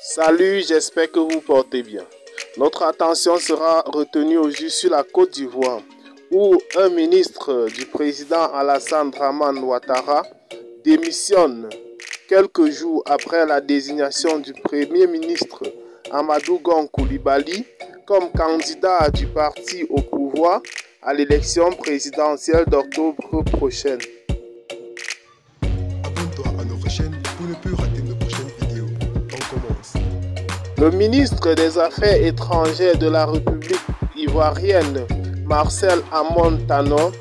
Salut, j'espère que vous portez bien. Notre attention sera retenue aujourd'hui sur la Côte d'Ivoire, où un ministre du président Alassane Dramane Ouattara démissionne quelques jours après la désignation du premier ministre Amadou Gon Coulibaly comme candidat du parti au pouvoir à l'élection présidentielle d'octobre prochaine. Abonne-toi à notre chaîne pour ne plus rater nos prochaines vidéos. On commence. Le ministre des Affaires étrangères de la République ivoirienne, Marcel Amon Tano,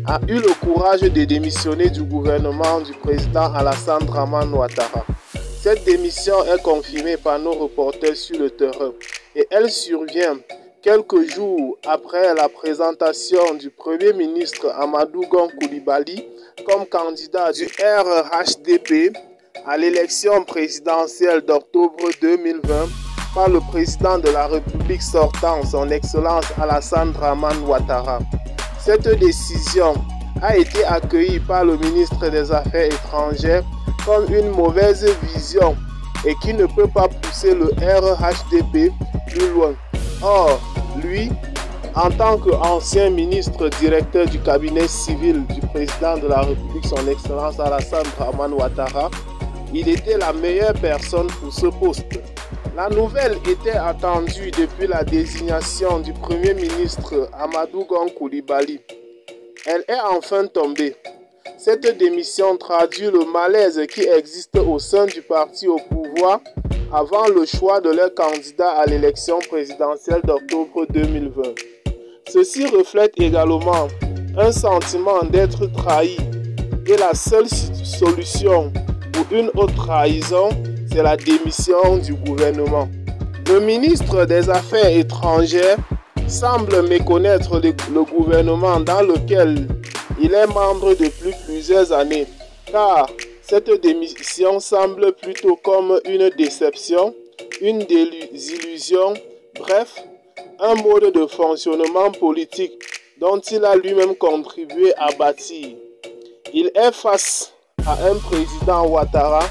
a eu le courage de démissionner du gouvernement du président Alassane Dramane Ouattara. Cette démission est confirmée par nos reporters sur le terrain et elle survient quelques jours après la présentation du Premier ministre Amadou Gon Coulibaly comme candidat du RHDP à l'élection présidentielle d'octobre 2020 par le président de la République sortant, son Excellence Alassane Dramane Ouattara. Cette décision a été accueillie par le ministre des Affaires étrangères comme une mauvaise vision et qui ne peut pas pousser le RHDP plus loin. Or, lui, en tant qu'ancien ministre directeur du cabinet civil du président de la République, son Excellence Alassane Dramane Ouattara, il était la meilleure personne pour ce poste. La nouvelle était attendue depuis la désignation du Premier ministre Amadou Gon Coulibaly. Elle est enfin tombée. Cette démission traduit le malaise qui existe au sein du parti au pouvoir avant le choix de leur candidat à l'élection présidentielle d'octobre 2020. Ceci reflète également un sentiment d'être trahi et la seule solution pour une autre trahison, c'est la démission du gouvernement. Le ministre des Affaires étrangères semble méconnaître le gouvernement dans lequel il est membre depuis plusieurs années, car cette démission semble plutôt comme une déception, une désillusion, bref, un mode de fonctionnement politique dont il a lui-même contribué à bâtir. Il est face à un président Ouattara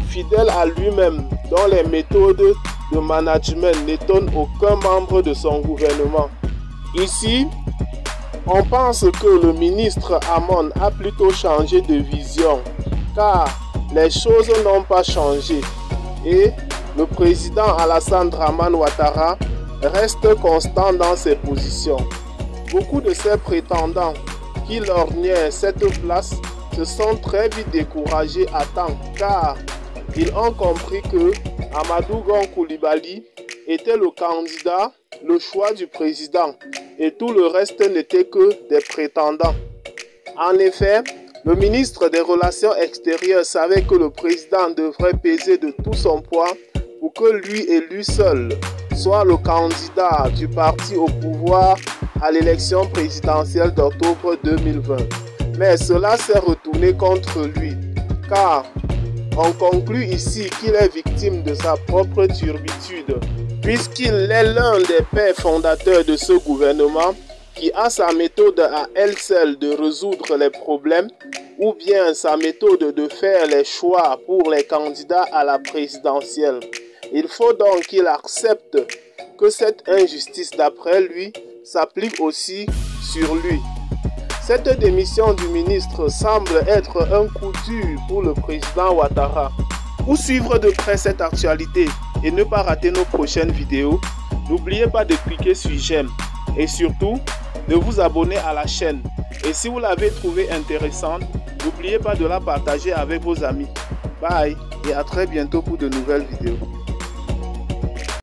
fidèle à lui-même, dont les méthodes de management n'étonnent aucun membre de son gouvernement. Ici, on pense que le ministre Amon a plutôt changé de vision, car les choses n'ont pas changé et le président Alassane Dramane Ouattara reste constant dans ses positions. Beaucoup de ses prétendants qui lorgnaient cette place se sont très vite découragés à temps, car ils ont compris que Amadou Gon Coulibaly était le candidat, le choix du président, et tout le reste n'était que des prétendants. En effet, le ministre des Relations extérieures savait que le président devrait peser de tout son poids pour que lui et lui seul soit le candidat du parti au pouvoir à l'élection présidentielle d'octobre 2020. Mais cela s'est retourné contre lui, car on conclut ici qu'il est victime de sa propre turbitude, puisqu'il est l'un des pères fondateurs de ce gouvernement qui a sa méthode à elle seule de résoudre les problèmes ou bien sa méthode de faire les choix pour les candidats à la présidentielle. Il faut donc qu'il accepte que cette injustice, d'après lui, s'applique aussi sur lui. Cette démission du ministre semble être un coup dur pour le président Ouattara. Pour suivre de près cette actualité et ne pas rater nos prochaines vidéos, n'oubliez pas de cliquer sur j'aime et surtout de vous abonner à la chaîne. Et si vous l'avez trouvée intéressante, n'oubliez pas de la partager avec vos amis. Bye et à très bientôt pour de nouvelles vidéos.